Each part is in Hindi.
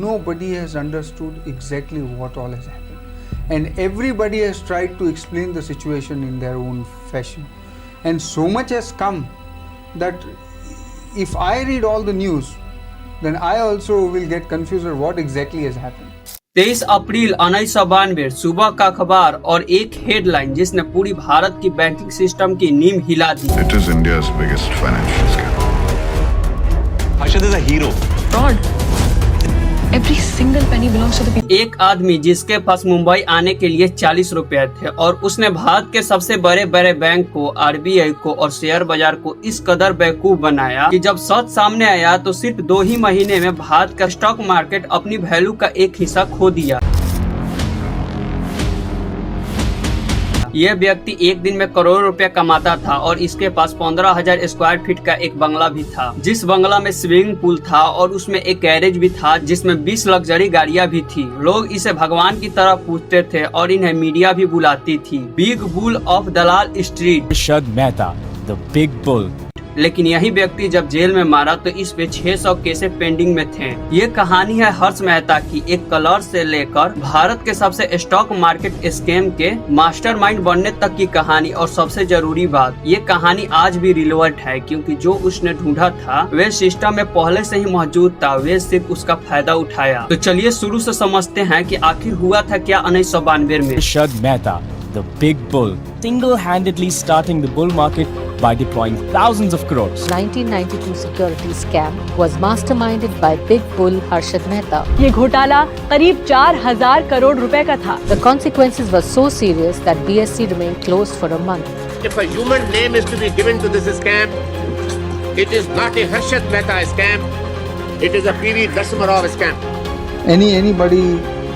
Nobody has understood exactly what all has happened, and everybody has tried to explain the situation in their own fashion. And so much has come that if I read all the news, then I also will get confused at what exactly has happened. 23 अप्रैल 1992 सुबह का अखबार और एक हेडलाइन जिसने पूरी भारत की बैंकिंग सिस्टम की नींव हिला दी। It is India's biggest financial scam. Harshad is a hero. Fraud. Every single penny belongs to the people. एक आदमी जिसके पास मुंबई आने के लिए 40 रुपए थे और उसने भारत के सबसे बड़े बड़े बैंक को, आरबीआई को और शेयर बाजार को इस कदर बेवकूफ बनाया कि जब सच सामने आया तो सिर्फ 2 ही महीने में भारत का स्टॉक मार्केट अपनी वैल्यू का एक हिस्सा खो दिया। यह व्यक्ति एक दिन में करोड़ रुपया कमाता था और इसके पास 15,000 स्क्वायर फीट का एक बंगला भी था, जिस बंगला में स्विमिंग पूल था और उसमें एक गैरेज भी था जिसमें 20 लग्जरी गाड़ियां भी थी। लोग इसे भगवान की तरह पूछते थे और इन्हें मीडिया भी बुलाती थी, big bull of Dalal street, Harshad Mehta, the big bull. लेकिन यही व्यक्ति जब जेल में मारा तो इस पे 600 केसेस पेंडिंग में थे। ये कहानी है हर्ष मेहता की, एक कलर से लेकर भारत के सबसे स्टॉक मार्केट स्कैम के मास्टरमाइंड बनने तक की कहानी। और सबसे जरूरी बात, ये कहानी आज भी रिलेवेंट है क्योंकि जो उसने ढूंढा था वे सिस्टम में पहले से ही मौजूद था, वे सिर्फ उसका फायदा उठाया। तो चलिए शुरू से समझते हैं कि आखिर हुआ था क्या 1992 में। Harshad Mehta, the big bull, single-handedly starting the bull market by deploying thousands of crores. 1992 security scam was masterminded by Big Bull Harshad Mehta. ये घोटाला करीब 4,000 करोड़ रुपए का था। The consequences were so serious that BSE remained closed for a month. If a human name is to be given to this scam, it is not a Harshad Mehta scam. It is a PV Dasmarov scam.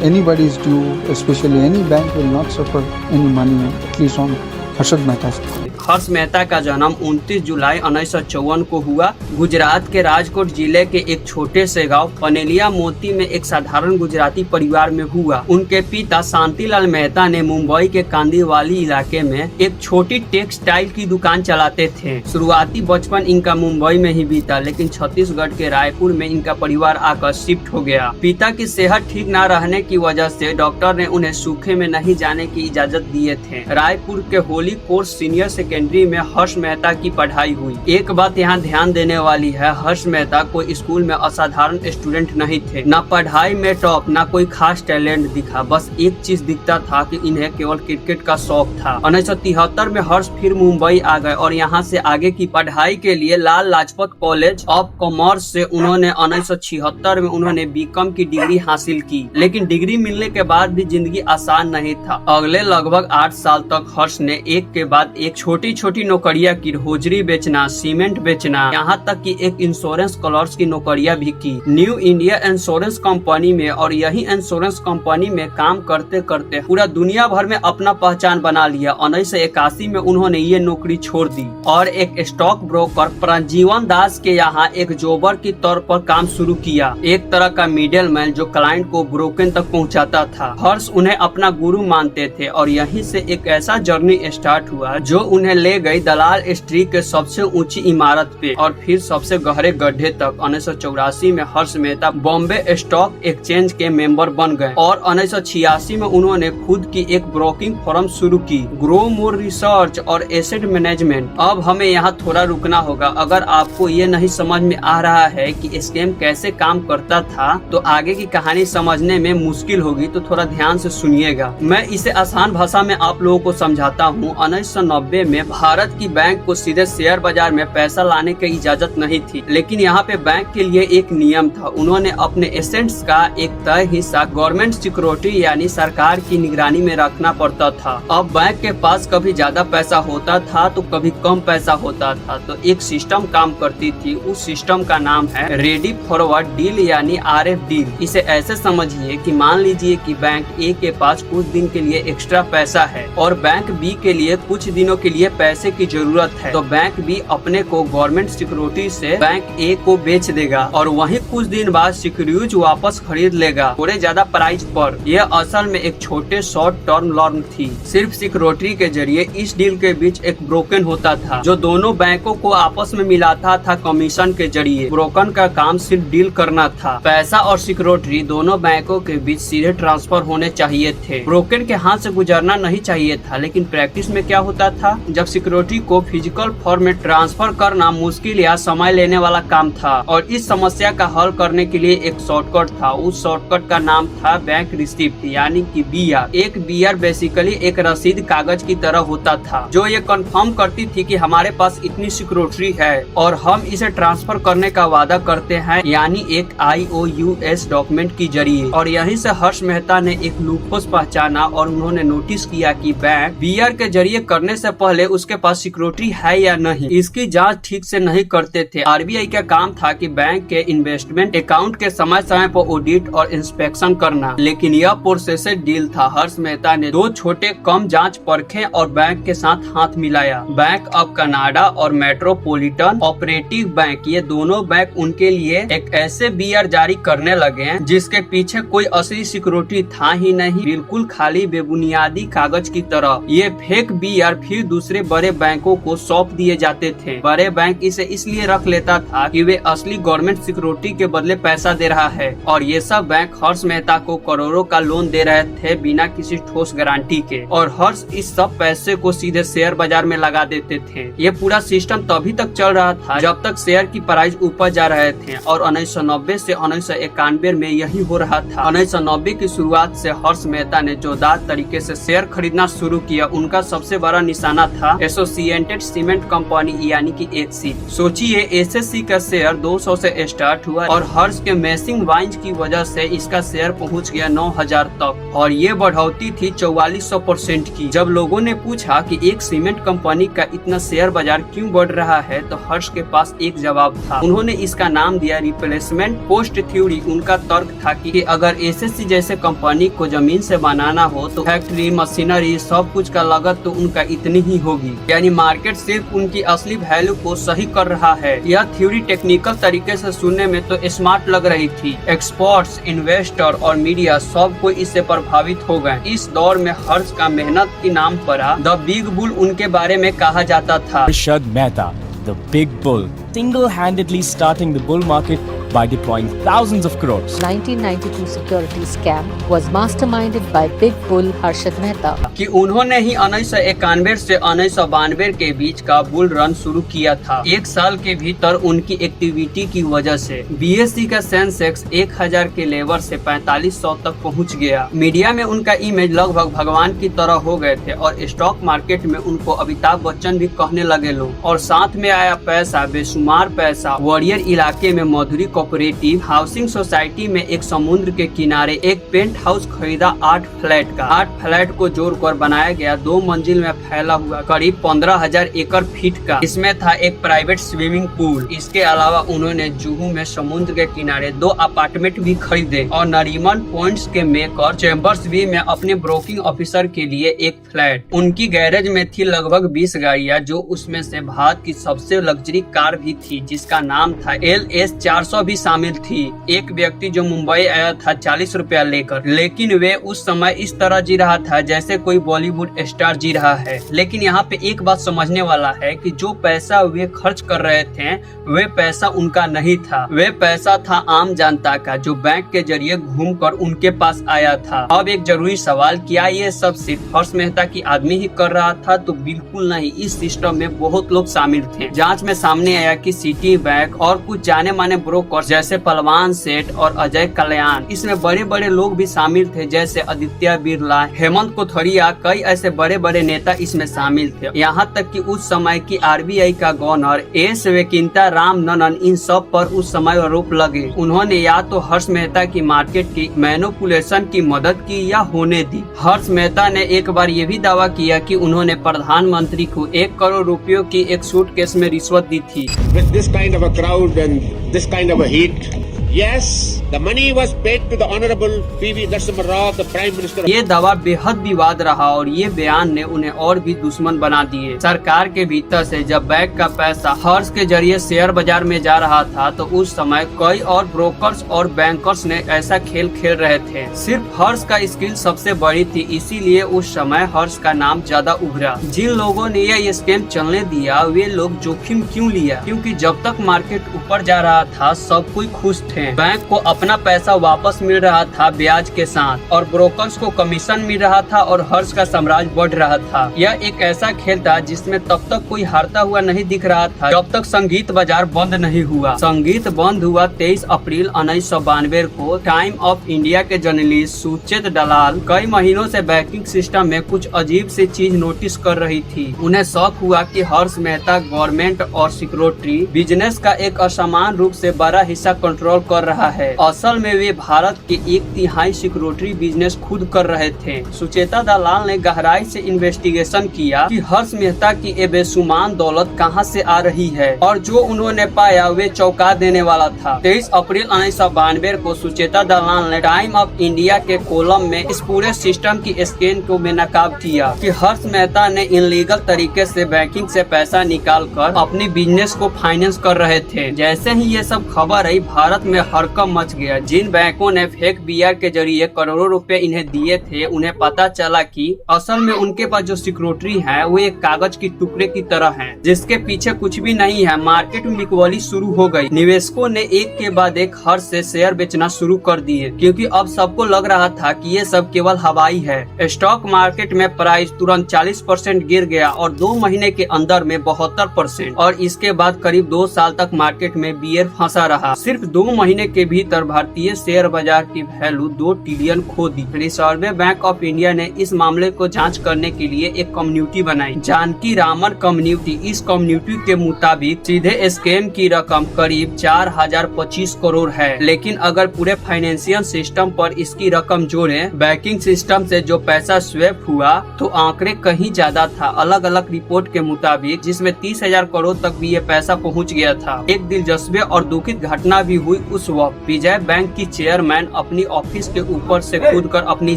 Anybody's due, especially any bank will not suffer any money, at least on Harshad Mehta's. हर्ष मेहता का जन्म 29 जुलाई 1954 को हुआ। गुजरात के राजकोट जिले के एक छोटे से गांव पनेलिया मोती में एक साधारण गुजराती परिवार में हुआ। उनके पिता शांतिलाल मेहता ने मुंबई के कांदीवाली इलाके में एक छोटी टेक्सटाइल की दुकान चलाते थे। शुरुआती बचपन इनका मुंबई में ही बीता, लेकिन छत्तीसगढ़ के रायपुर में इनका परिवार आकर शिफ्ट हो गया। पिता की सेहत ठीक न रहने की वजह से डॉक्टर ने उन्हें सूखे में नहीं जाने की इजाजत दिए थे। रायपुर के होली कोर्स सीनियर सेकेंडरी में हर्ष मेहता की पढ़ाई हुई। एक बात यहाँ ध्यान देने वाली है, हर्ष मेहता कोई स्कूल में असाधारण स्टूडेंट नहीं थे, न पढ़ाई में टॉप, न कोई खास टैलेंट दिखा। बस एक चीज दिखता था कि इन्हें केवल क्रिकेट का शौक था। 1973 में हर्ष फिर मुंबई आ गए और यहाँ से आगे की पढ़ाई के लिए लाल लाजपत कॉलेज ऑफ कॉमर्स से उन्होंने 1976 में उन्होंने बीकॉम की डिग्री हासिल की। लेकिन डिग्री मिलने के बाद भी जिंदगी आसान नहीं था। अगले लगभग 8 साल तक हर्ष ने एक के बाद एक छोटी छोटी नौकरियां की, होजरी बेचना, सीमेंट बेचना, यहाँ तक कि एक इंश्योरेंस क्लर्क की नौकरियां भी की न्यू इंडिया इंश्योरेंस कंपनी में। और यही इंश्योरेंस कंपनी में काम करते करते पूरा दुनिया भर में अपना पहचान बना लिया। 1981 में उन्होंने ये नौकरी छोड़ दी और एक स्टॉक ब्रोकर प्राणजीवन दास के यहाँ एक जोबर के तौर पर काम शुरू किया, एक तरह का मिडिल मैन जो क्लाइंट को ब्रोकन तक पहुँचाता था। हर्ष उन्हें अपना गुरु मानते थे और यहीं से एक ऐसा जर्नी स्टार्ट हुआ जो उन्हें ले गई दलाल स्ट्रीट के सबसे ऊंची इमारत पे और फिर सबसे गहरे गड्ढे तक। 1984 में हर्ष मेहता बॉम्बे स्टॉक एक्सचेंज के मेंबर बन गए और 1986 में उन्होंने खुद की एक ब्रोकिंग फर्म शुरू की, ग्रो मोर रिसर्च और एसेट मैनेजमेंट। अब हमें यहाँ थोड़ा रुकना होगा। अगर आपको ये नहीं समझ में आ रहा है कि स्कैम कैसे काम करता था तो आगे की कहानी समझने में मुश्किल होगी, तो थोड़ा ध्यान से सुनिएगा। मैं इसे आसान भाषा में आप लोगों को समझाता हूँ। 1990 में भारत की बैंक को सीधे शेयर बाजार में पैसा लाने की इजाजत नहीं थी, लेकिन यहाँ पे बैंक के लिए एक नियम था। उन्होंने अपने एसेट्स का एक तय हिस्सा गवर्नमेंट सिक्योरिटी यानी सरकार की निगरानी में रखना पड़ता था। अब बैंक के पास कभी ज्यादा पैसा होता था तो कभी कम पैसा होता था, तो एक सिस्टम काम करती थी। उस सिस्टम का नाम है रेडी फॉरवर्ड डील यानी RF डील। इसे ऐसे समझिए कि मान लीजिए कि बैंक ए के पास कुछ दिन के लिए एक्स्ट्रा पैसा है और बैंक बी के लिए कुछ दिनों के लिए पैसे की जरूरत है तो बैंक भी अपने को गवर्नमेंट सिक्योरिटी से बैंक ए को बेच देगा और वहीं कुछ दिन बाद सिक्योरिटीज वापस खरीद लेगा थोड़े ज्यादा प्राइस पर। यह असल में एक छोटे शॉर्ट टर्म लोन थी। सिर्फ सिक्योरिटी के जरिए इस डील के बीच एक ब्रोकन होता था जो दोनों बैंकों को आपस में मिलाता था कमीशन के जरिए। ब्रोकन का काम सिर्फ डील करना था। पैसा और सिक्योरिटी दोनों बैंकों के बीच सीधे ट्रांसफर होने चाहिए थे। ब्रोकन के हाथ से गुजरना नहीं चाहिए था। लेकिन प्रैक्टिस में क्या होता था, जब सिक्योरिटी को फिजिकल फॉर्म में ट्रांसफर करना मुश्किल या समय लेने वाला काम था और इस समस्या का हल करने के लिए एक शॉर्टकट था। उस शॉर्टकट का नाम था बैंक रिसिप्ट यानी कि बीआर। एक बीआर बेसिकली एक रसीद कागज की तरह होता था जो ये कंफर्म करती थी कि हमारे पास इतनी सिक्योरिटी है और हम इसे ट्रांसफर करने का वादा करते हैं, यानी एक IOUs डॉक्यूमेंट की जरिए। और यहीं से हर्ष मेहता ने एक लूपहोल पहचाना और उन्होंने नोटिस किया कि बैंक बीआर के जरिए करने से पहले उसके पास सिक्योरिटी है या नहीं, इसकी जांच ठीक से नहीं करते थे। आरबीआई का काम था कि बैंक के इन्वेस्टमेंट अकाउंट के समय समय पर ऑडिट और इंस्पेक्शन करना, लेकिन यह प्रोसेसेड डील था। हर्ष मेहता ने दो छोटे कम जांच परखे और बैंक के साथ हाथ मिलाया। बैंक ऑफ कनाडा और मेट्रोपॉलिटन ऑपरेटिव बैंक, ये दोनों बैंक उनके लिए एक ऐसे बीआर जारी करने लगे जिसके पीछे कोई असली सिक्योरिटी था ही नहीं, बिल्कुल खाली बेबुनियादी कागज की तरह। ये फेक बीआर फिर दूसरे बड़े बैंकों को सौंप दिए जाते थे। बड़े बैंक इसे इसलिए रख लेता था कि वे असली गवर्नमेंट सिक्योरिटी के बदले पैसा दे रहा है और ये सब बैंक हर्ष मेहता को करोड़ों का लोन दे रहे थे बिना किसी ठोस गारंटी के। और हर्ष इस सब पैसे को सीधे शेयर बाजार में लगा देते थे। ये पूरा सिस्टम तभी तक चल रहा था जब तक शेयर की प्राइस ऊपर जा रहे थे और 1990 से 1991 में यही हो रहा था। 1990 की शुरुआत से हर्ष मेहता ने जोरदार तरीके से शेयर खरीदना शुरू किया। उनका सबसे बड़ा निशाना था एसोसिएटेड सीमेंट कंपनी यानी कि एचसी। सोचिए एसएससी का शेयर 200 से स्टार्ट हुआ और हर्ष के मैसिंग वाइंस की वजह से इसका शेयर पहुंच गया 9000 तक और ये बढ़ोतरी थी 4400% की। जब लोगों ने पूछा कि एक सीमेंट कंपनी का इतना शेयर बाजार क्यों बढ़ रहा है तो हर्ष के पास एक जवाब था। उन्होंने इसका नाम दिया रिप्लेसमेंट कॉस्ट थ्योरी। उनका तर्क था कि अगर एसएससी जैसे कंपनी को जमीन से बनाना हो तो फैक्ट्री, मशीनरी, सब कुछ का लागत तो उनका इतनी ही होगी, यानी मार्केट सिर्फ उनकी असली वैल्यू को सही कर रहा है। यह थ्योरी टेक्निकल तरीके से सुनने में तो स्मार्ट लग रही थी। एक्सपर्ट्स, इन्वेस्टर और मीडिया सब कोई इससे प्रभावित हो गए। इस दौर में हर्ष का मेहनत के नाम पर द बिग बुल उनके बारे में कहा जाता था। Harshad Mehta, the big bull, single-handedly starting the bull market by deploying thousands of crores. 1992 security scam was masterminded by Big Bull Harshad Mehta. कि उन्होंने ही 1991 से 1992 के बीच का बुल रन शुरू किया था। एक साल के भीतर उनकी एक्टिविटी की वजह से बीएसई का सेंसेक्स 1000 के लेवल से 4500 तक पहुंच गया। मीडिया में उनका इमेज लगभग भगवान की तरह हो गए थे और स्टॉक मार्केट में उनको अमिताभ बच्चन भी कहने लगे लोग। और साथ में आया पैसा, बेशुमार पैसा। वॉरियर इलाके में मधुरी कोऑपरेटिव हाउसिंग सोसाइटी में एक समुद्र के किनारे एक पेंट हाउस खरीदा 8 फ्लैट का। 8 फ्लैट को जोड़कर बनाया गया 2 मंजिल में फैला हुआ करीब 15000 एकड़ फीट का। इसमें था एक प्राइवेट स्विमिंग पूल। इसके अलावा उन्होंने जुहू में समुद्र के किनारे 2 अपार्टमेंट भी खरीदे और नरीमन पॉइंट्स के मेकर चैम्बर्स भी में अपने ब्रोकिंग ऑफिसर के लिए एक फ्लैट। उनकी गैरेज में थी लगभग 20 गाड़ियां, जो उसमें से भारत की सबसे लग्जरी कार भी थी जिसका नाम था LS 400 भी शामिल थी। एक व्यक्ति जो मुंबई आया था 40 रुपया लेकर, लेकिन वे उस समय इस तरह जी रहा था जैसे कोई बॉलीवुड स्टार जी रहा है। लेकिन यहाँ पे एक बात समझने वाला है कि जो पैसा वे खर्च कर रहे थे वे पैसा उनका नहीं था, वे पैसा था आम जनता का जो बैंक के जरिए घूमकर उनके पास आया था। अब एक जरूरी सवाल, क्या ये सब सिर्फ हर्ष मेहता की आदमी ही कर रहा था? तो बिल्कुल नहीं, इस सिस्टम में बहुत लोग शामिल थे। जांच में सामने आया कि सिटी बैंक और कुछ जाने माने ब्रोकर जैसे पलवान सेठ और अजय कल्याण, इसमें बड़े बड़े लोग भी शामिल थे जैसे आदित्य बिरला, हेमंत कोथरिया, कई ऐसे बड़े बड़े नेता इसमें शामिल थे। यहाँ तक कि उस समय की आरबीआई का गवर्नर एस वेकिंता राम ननन, इन सब पर उस समय आरोप लगे। उन्होंने या तो हर्ष मेहता की मार्केट की मैनिपुलेशन की मदद की या होने दी। हर्ष मेहता ने एक बार ये भी दावा किया कि उन्होंने प्रधानमंत्री को 1 करोड़ रुपयों की एक सूटकेस में रिश्वत दी थी। With this kind of a crowd and this kind of a heat, Yes, the money was paid to the Honorable P.V. Narasimha Rao, the Prime Minister. ये दावा बेहद विवाद रहा और ये बयान ने उन्हें और भी दुश्मन बना दिए। सरकार के भीतर से जब बैंक का पैसा हर्ष के जरिए शेयर बाजार में जा रहा था तो उस समय कई और ब्रोकर्स और बैंकर्स ने ऐसा खेल खेल रहे थे। सिर्फ हर्ष का स्किल सबसे बड़ी थी, इसीलिए उस समय हर्ष का नाम ज्यादा उभरा। जिन लोगों ने ये स्कैम चलने दिया वे लोग जोखिम क्यों लिया? क्योंकि जब तक मार्केट ऊपर जा रहा था सब कोई खुश थे। बैंक को अपना पैसा वापस मिल रहा था ब्याज के साथ और ब्रोकर्स को कमीशन मिल रहा था और हर्ष का साम्राज्य बढ़ रहा था। यह एक ऐसा खेल था जिसमें तब तक कोई हारता हुआ नहीं दिख रहा था जब तक संगीत बाजार बंद नहीं हुआ। संगीत बंद हुआ 23 अप्रैल 1992 को। टाइम ऑफ इंडिया के जर्नलिस्ट सुचेत दलाल कई महीनों से बैंकिंग सिस्टम में कुछ अजीब सी चीज नोटिस कर रही थी। उन्हें शौक हुआ कि हर्ष मेहता गवर्नमेंट और सिक्योरिटी बिजनेस का एक असमान रूप से बड़ा हिस्सा कंट्रोल कर रहा है। असल में वे भारत के 1/3 सिक्योरिटी बिजनेस खुद कर रहे थे। सुचेता दलाल ने गहराई से इन्वेस्टिगेशन किया कि हर्ष मेहता की ये बेशुमार दौलत कहां से आ रही है और जो उन्होंने पाया वे चौंका देने वाला था। 23 अप्रैल 1992 को सुचेता दलाल ने टाइम ऑफ इंडिया के कॉलम में इस पूरे सिस्टम की स्कैन को बेनकाब किया कि हर्ष मेहता ने इनलीगल तरीके से बैंकिंग से पैसा निकाल कर अपनी बिजनेस को फाइनेंस कर रहे थे। जैसे ही ये सब खबर आई भारत में हड़कंप मच गया। जिन बैंकों ने फेक बीआर के जरिए करोड़ों रुपए इन्हें दिए थे उन्हें पता चला कि असल में उनके पास जो सिक्योरिटी है वो एक कागज की टुकड़े की तरह है जिसके पीछे कुछ भी नहीं है। मार्केट में बिकवाली शुरू हो गई। निवेशकों ने एक के बाद एक हर्ष से शेयर बेचना शुरू कर दिए क्योंकि अब सबको लग रहा था कि ये सब केवल हवाई है। स्टॉक मार्केट में प्राइस तुरंत 40% गिर गया और 2 महीने के अंदर में 72% और इसके बाद करीब 2 साल तक मार्केट में बियर फंसा रहा। सिर्फ 2 महीने के भीतर भारतीय शेयर बाजार की वैल्यू 2 ट्रिलियन खो दी। रिजर्व बैंक ऑफ इंडिया ने इस मामले को जांच करने के लिए एक कम्युनिटी बनाई, जानकी रामन कम्युनिटी। इस कम्युनिटी के मुताबिक सीधे स्कैम की रकम करीब 4025 करोड़ है, लेकिन अगर पूरे फाइनेंशियल सिस्टम पर इसकी रकम जोड़े बैंकिंग सिस्टम से जो पैसा स्वैप हुआ तो आंकड़े कहीं ज्यादा था। अलग अलग रिपोर्ट के मुताबिक जिसमें 30,000 करोड़ तक भी ये पैसा पहुंच गया था। एक दिलचस्प और दुखित घटना भी हुई उस वक्त। विजय बैंक की चेयरमैन अपनी ऑफिस के ऊपर से कूदकर अपनी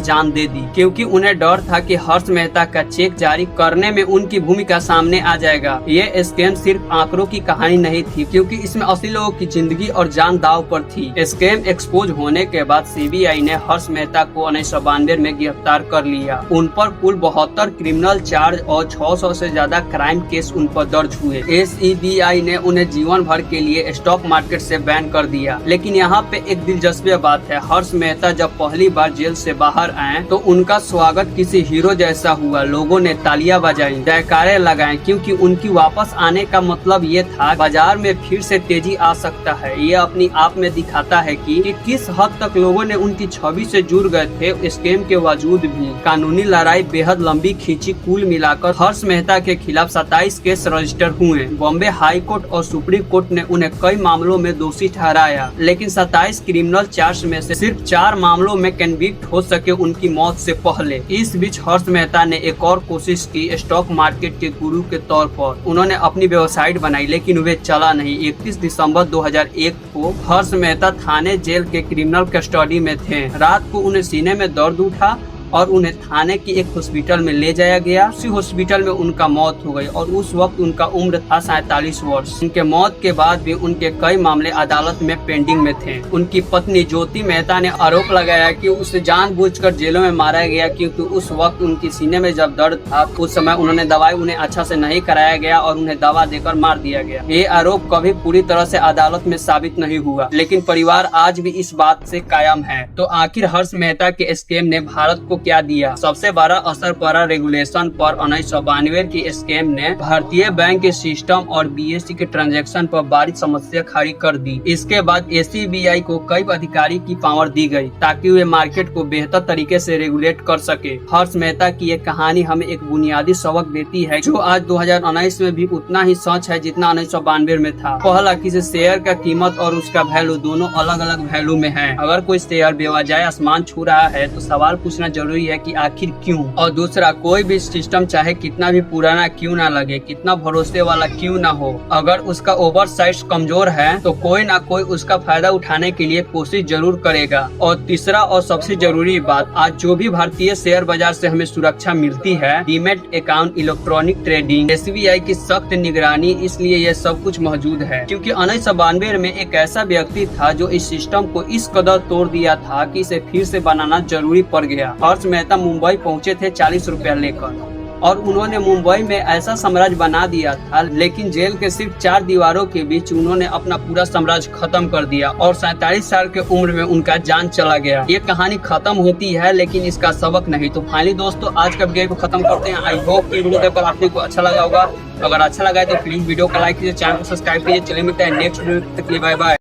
जान दे दी क्योंकि उन्हें डर था कि हर्ष मेहता का चेक जारी करने में उनकी भूमिका सामने आ जाएगा। ये स्कैम सिर्फ आंकड़ों की कहानी नहीं थी क्योंकि इसमें 80 लोगों की जिंदगी और जान दांव पर थी। स्कैम एक्सपोज होने के बाद सीबीआई ने हर्ष मेहता को 1992 में गिरफ्तार कर लिया। उन पर कुल 72 क्रिमिनल चार्ज और 600 से ज्यादा क्राइम केस उन पर दर्ज हुए। SEBI ने उन्हें जीवन भर के लिए स्टॉक मार्केट से बैन कर दिया। लेकिन यहाँ पे एक दिलचस्प बात है, हर्ष मेहता जब पहली बार जेल से बाहर आए तो उनका स्वागत किसी हीरो जैसा हुआ। लोगों ने तालियां बजाई, जयकारे लगाए क्योंकि उनकी वापस आने का मतलब ये था बाजार में फिर से तेजी आ सकता है। ये अपनी आप में दिखाता है कि किस हद तक लोगों ने उनकी छवि से जुड़ गए थे। स्कैम के बावजूद भी कानूनी लड़ाई बेहद लंबी खींची। कुल मिलाकर हर्ष मेहता के खिलाफ 27 केस रजिस्टर हुए। बॉम्बे हाई कोर्ट और सुप्रीम कोर्ट ने उन्हें कई मामलों में दोषी ठहराया, लेकिन 27 क्रिमिनल चार्ज में से सिर्फ 4 मामलों में कन्विक्ट हो सके उनकी मौत से पहले। इस बीच हर्ष मेहता ने एक और कोशिश की स्टॉक मार्केट के गुरु के तौर पर। उन्होंने अपनी वेबसाइट बनाई लेकिन वे चला नहीं। 31 दिसंबर 2001 को हर्ष मेहता थाने जेल के क्रिमिनल कस्टडी में थे। रात को उन्हें सीने में दर्द उठा और उन्हें थाने की एक हॉस्पिटल में ले जाया गया। उसी हॉस्पिटल में उनका मौत हो गई और उस वक्त उनका उम्र था 47 वर्ष। उनके मौत के बाद भी उनके कई मामले अदालत में पेंडिंग में थे। उनकी पत्नी ज्योति मेहता ने आरोप लगाया कि उसे जानबूझकर जेलों में मारा गया क्योंकि उस वक्त उनकी सीने में जब दर्द था उस समय उन्होंने दवाई उन्हें अच्छा से नहीं कराया गया और उन्हें दवा देकर मार दिया गया। ये आरोप कभी पूरी तरह से अदालत में साबित नहीं हुआ, लेकिन परिवार आज भी इस बात से कायम है। तो आखिर हर्ष मेहता के स्कैम ने भारत को क्या दिया? सबसे बड़ा असर पड़ा रेगुलेशन पर। 1992 की स्कैम ने भारतीय बैंक के सिस्टम और BSE के ट्रांजैक्शन पर बड़ी समस्या खड़ी कर दी। इसके बाद SEBI को कई अधिकारी की पावर दी गई ताकि वे मार्केट को बेहतर तरीके से रेगुलेट कर सके। हर्ष मेहता की ये कहानी हमें एक बुनियादी सबक देती है जो आज 2019 में भी उतना ही सच है जितना 1992 में था। पहला, किसी शेयर का कीमत और उसका वैल्यू दोनों अलग अलग वैल्यू में है। अगर कोई शेयर बेवजह आसमान छू रहा है तो सवाल पूछना जरूरी जरूरी है कि आखिर क्यों। और दूसरा, कोई भी सिस्टम चाहे कितना भी पुराना क्यों ना लगे, कितना भरोसे वाला क्यों ना हो, अगर उसका ओवरसाइट्स कमजोर है तो कोई ना कोई उसका फायदा उठाने के लिए कोशिश जरूर करेगा। और तीसरा और सबसे जरूरी बात, आज जो भी भारतीय शेयर बाजार से हमें सुरक्षा मिलती है, demat account, electronic trading, SBI की सख्त निगरानी, इसलिए यह सब कुछ मौजूद है। क्योंकि 1992 में एक ऐसा व्यक्ति था जो इस सिस्टम को इस कदर तोड़ दिया था कि इसे फिर से बनाना जरूरी पड़ गया। हर्ष मेहता मुंबई पहुंचे थे 40 रुपया लेकर, और उन्होंने मुंबई में ऐसा साम्राज्य बना दिया था, लेकिन जेल के सिर्फ 4 दीवारों के बीच उन्होंने अपना पूरा साम्राज्य खत्म कर दिया और 47 साल के उम्र में उनका जान चला गया। ये कहानी खत्म होती है लेकिन इसका सबक नहीं। तो फाइनली दोस्तों, आज का वीडियो को खत्म करते हैं। आई होप कि वीडियो देखकर आपको अच्छा लगा होगा। अगर अच्छा लगा है तो प्लीज वीडियो को लाइक कीजिए, चैनल को सब्सक्राइब कीजिए। चलिए मिलते हैं नेक्स्ट वीडियो, तक के लिए बाय बाय।